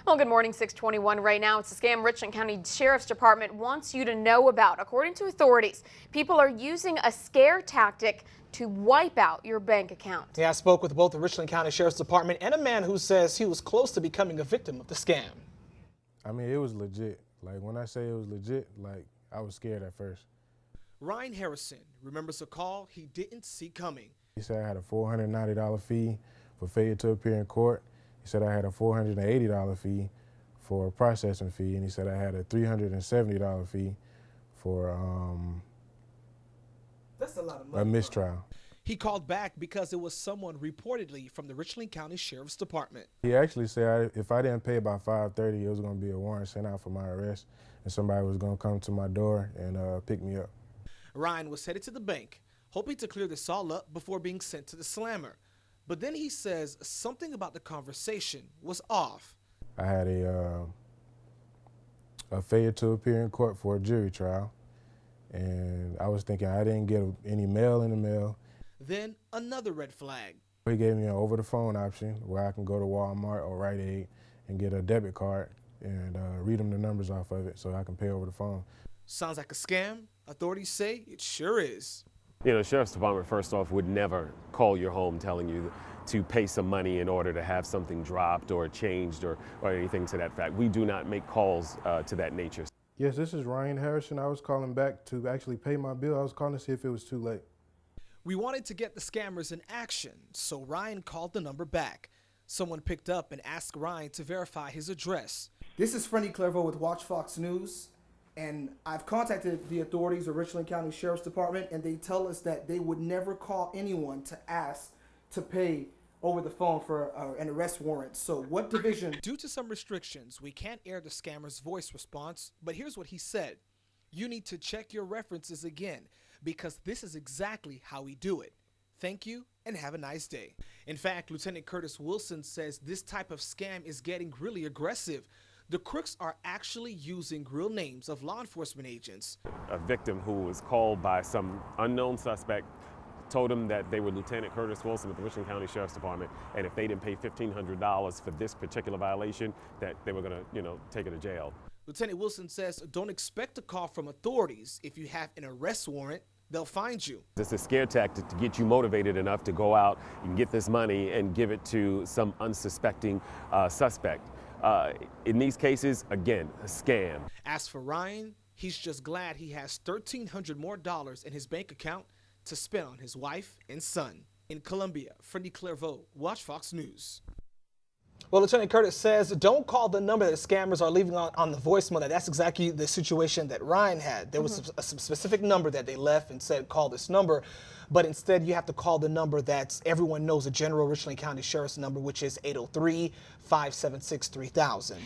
Well, good morning, 621 right now. It's a scam Richland County Sheriff's Department wants you to know about. According to authorities, people are using a scare tactic to wipe out your bank account. Yeah, I spoke with both the Richland County Sheriff's Department and a man who says he was close to becoming a victim of the scam. I mean, it was legit. Like, when I say it was legit, like, I was scared at first. Ryan Harrison remembers a call he didn't see coming. He said I had a $490 fee for failure to appear in court. He said I had a $480 fee for a processing fee, and he said I had a $370 fee for That's a lot of money. a mistrial. He called back because it was someone reportedly from the Richland County Sheriff's Department. He actually said if I didn't pay by 5:30, it was going to be a warrant sent out for my arrest, and somebody was going to come to my door and pick me up. Ryan was headed to the bank, hoping to clear this all up before being sent to the slammer. But then he says something about the conversation was off. I had a failure to appear in court for a jury trial, and I was thinking I didn't get any mail in the mail. Then another red flag. He gave me an over-the-phone option where I can go to Walmart or Rite Aid and get a debit card and read them the numbers off of it so I can pay over the phone. Sounds like a scam? Authorities say it sure is. You know, the Sheriff's Department, first off, would never call your home telling you to pay some money in order to have something dropped or changed or anything to that fact. We do not make calls to that nature. Yes, this is Ryan Harrison. I was calling back to actually pay my bill. I was calling to see if it was too late. We wanted to get the scammers in action, so Ryan called the number back. Someone picked up and asked Ryan to verify his address. This is Freddie Clairvaux with WACH Fox News, and I've contacted the authorities of Richland County Sheriff's Department, and they tell us that they would never call anyone to ask to pay over the phone for an arrest warrant. So what division? Due to some restrictions, we can't air the scammer's voice response, but here's what he said. You need to check your references again, because this is exactly how we do it. Thank you and have a nice day. In fact, Lieutenant Curtis Wilson says this type of scam is getting really aggressive. The crooks are actually using real names of law enforcement agents. A victim who was called by some unknown suspect told him that they were Lieutenant Curtis Wilson with the Richland County Sheriff's Department, and if they didn't pay $1,500 for this particular violation, that they were going to, take her to jail. Lieutenant Wilson says don't expect a call from authorities. If you have an arrest warrant, they'll find you. It's a scare tactic to get you motivated enough to go out and get this money and give it to some unsuspecting suspect. In these cases, again, a scam. As for Ryan, he's just glad he has $1,300 more in his bank account to spend on his wife and son. In Columbia, Freddie Clairvaux, WACH Fox News. Well, Lieutenant Curtis says don't call the number that scammers are leaving on the voicemail. That's exactly the situation that Ryan had. There was a specific number that they left and said call this number, but instead you have to call the number that everyone knows, the general Richland County Sheriff's number, which is 803-576-3000.